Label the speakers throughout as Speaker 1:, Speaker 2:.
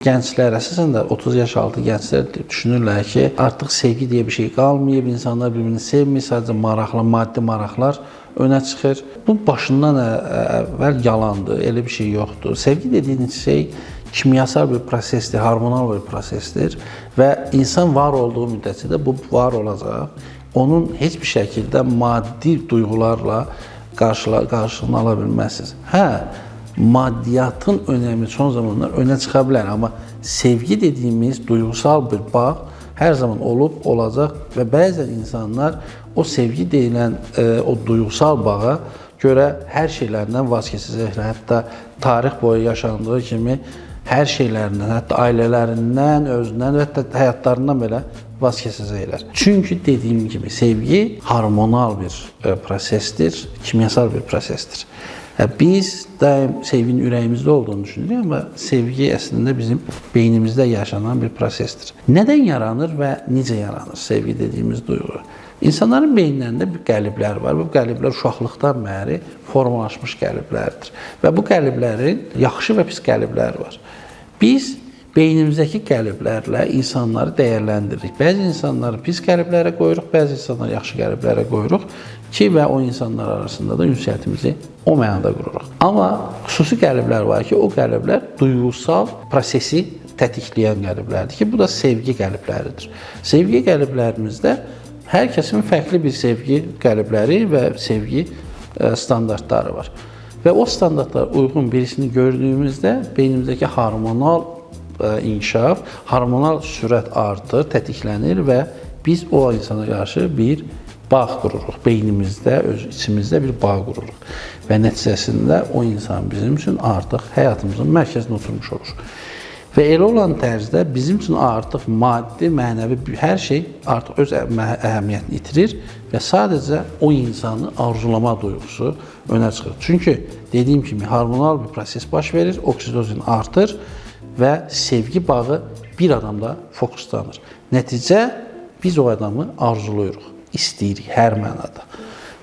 Speaker 1: Gənclər, əsasən də 30 yaş altı gənclər düşünürlər ki, artıq sevgi deyə bir şey qalmayıb, insanlar bir-birini sevmir, sadəcə maraqlı, maddi maraqlar önə çıxır. Bu başından əvvəl yalandır, elə bir şey yoxdur. Sevgi dediyiniz şey kimyasal bir prosesdir, hormonal bir prosesdir və insan var olduğu müddətcə də bu var olacaq. Onun heç bir şəkildə maddi duyğularla qarşılığını ala bilməzsiniz. Maddiyyatın önəmi son zamanlar önə çıxa bilər, amma sevgi dediyimiz duygusal bir bağ hər zaman olub, olacaq və bəzən insanlar o sevgi deyilən o duygusal bağa görə hər şeylərindən vaz keçəcəklər. Hətta tarix boyu yaşandığı kimi hər şeylərindən, hətta ailələrindən, özündən və hətta həyatlarından belə vaz keçəcəklər. Çünki dediyim kimi sevgi hormonal bir prosesdir, kimyasal bir prosesdir. Biz daim sevginin ürəyimizdə olduğunu düşünürük, amma sevgi əslində bizim beynimizdə yaşanan bir prosesdir. Nədən yaranır və necə yaranır sevgi dediyimiz duyğu? İnsanların beyinlərində bir qəliblər var. Bu qəliblər uşaqlıqdan bəri formalaşmış qəliblərdir. Və bu qəliblərin yaxşı və pis qəlibləri var. Biz beynimizdəki qəliblərlə insanları dəyərləndiririk. Bəzi insanları pis qəliblərə qoyuruq, bəzi insanları yaxşı qəliblərə qoyuruq ki, və o insanlar arasında da ünsiyyətimizi o mənada qururuq. Amma xüsusi qəliblər var ki, o qəliblər duyğusal prosesi tətikləyən qəliblərdir ki, bu da sevgi qəlibləridir. Sevgi qəliblərimizdə hər kəsin fərqli bir sevgi qəlibləri və sevgi standartları var. Və o standartlara uyğun birisini gördüyümüzdə beynimizdəki hormonal inkişaf, hormonal sürət artır, tətiklənir və biz o insana qarşı bir bağ qururuq. Beynimizdə, öz içimizdə bir bağ qururuq. Və nəticəsində o insan bizim üçün artıq həyatımızın mərkəzinə oturmuş olur. Və elə olan tərzdə bizim üçün artıq maddi, mənəvi hər şey artıq öz əhəmiyyətini itirir və sadəcə o insanı arzulama duyğusu önə çıxır. Çünki dediyim kimi hormonal bir proses baş verir, oksidozin artır və sevgi bağı bir adamda fokuslanır. Nəticə biz o adamı arzuluyuruq, istəyirik hər mənada.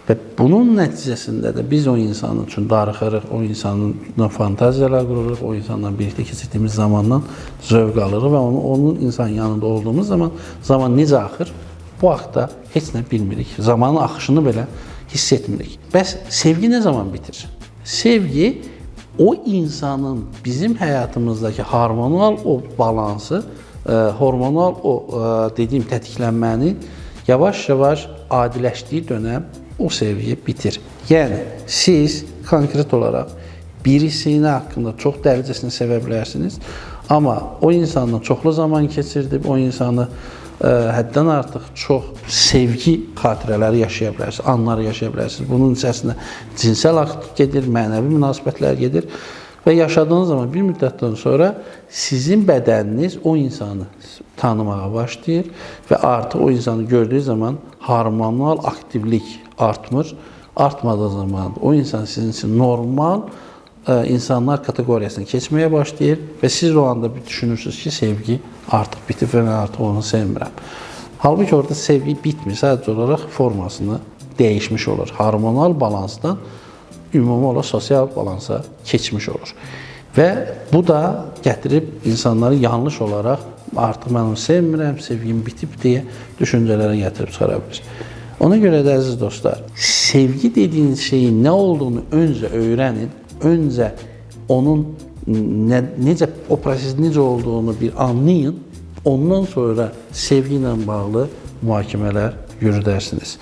Speaker 1: Və bunun nəticəsində də biz o insanın üçün darıxırıq, o insanla fantaziyalar qururuq, o insanla birlikdə keçirdiyimiz zamandan zövq alırıq və onun insan yanında olduğumuz zaman necə axır? Bu haqda heç nə bilmirik. Zamanın axışını belə hiss etmirik. Bəs sevgi nə zaman bitir? Sevgi o insanın bizim həyatımızdakı hormonal o balansı, hormonal o dediyim tətiklənmənin yavaş-yavaş adiləşdiyi dönəm o sevgi bitir. Yəni, siz konkret olaraq birisini haqqında çox dərəcəsini sevə bilərsiniz, amma o insanla çoxlu zaman keçirdib, o insanı həddən artıq çox sevgi xatirələri yaşaya bilərsiniz, anları yaşaya bilərsiniz. Bunun içərisində cinsel akt gedir, mənəvi münasibətlər gedir və yaşadığınız zaman bir müddətdən sonra sizin bədəniniz o insanı tanımağa başlayır və artıq o insanı gördüyü zaman hormonal aktivlik artmır. Artmadığı zaman o insan sizin üçün normal insanlar kateqoriyasına keçməyə başlayır və siz o anda düşünürsünüz ki, sevgi artıq bitib və mən artıq onu sevmirəm. Halbuki orada sevgi bitmir, sadəcə olaraq formasını dəyişmiş olur. Hormonal balansdan ümumi olaraq sosial balansa keçmiş olur. Və bu da gətirib insanları yanlış olaraq artıq mən onu sevmirəm, sevgim bitib deyə düşüncələrə gətirib çıxara bilir. Ona görə də əziz dostlar, sevgi dediyiniz şeyin nə olduğunu öncə öyrənin, öncə onun o prosesin necə olduğunu bir anlayın, ondan sonra sevgi ilə bağlı mühakimələr yürüdərsiniz.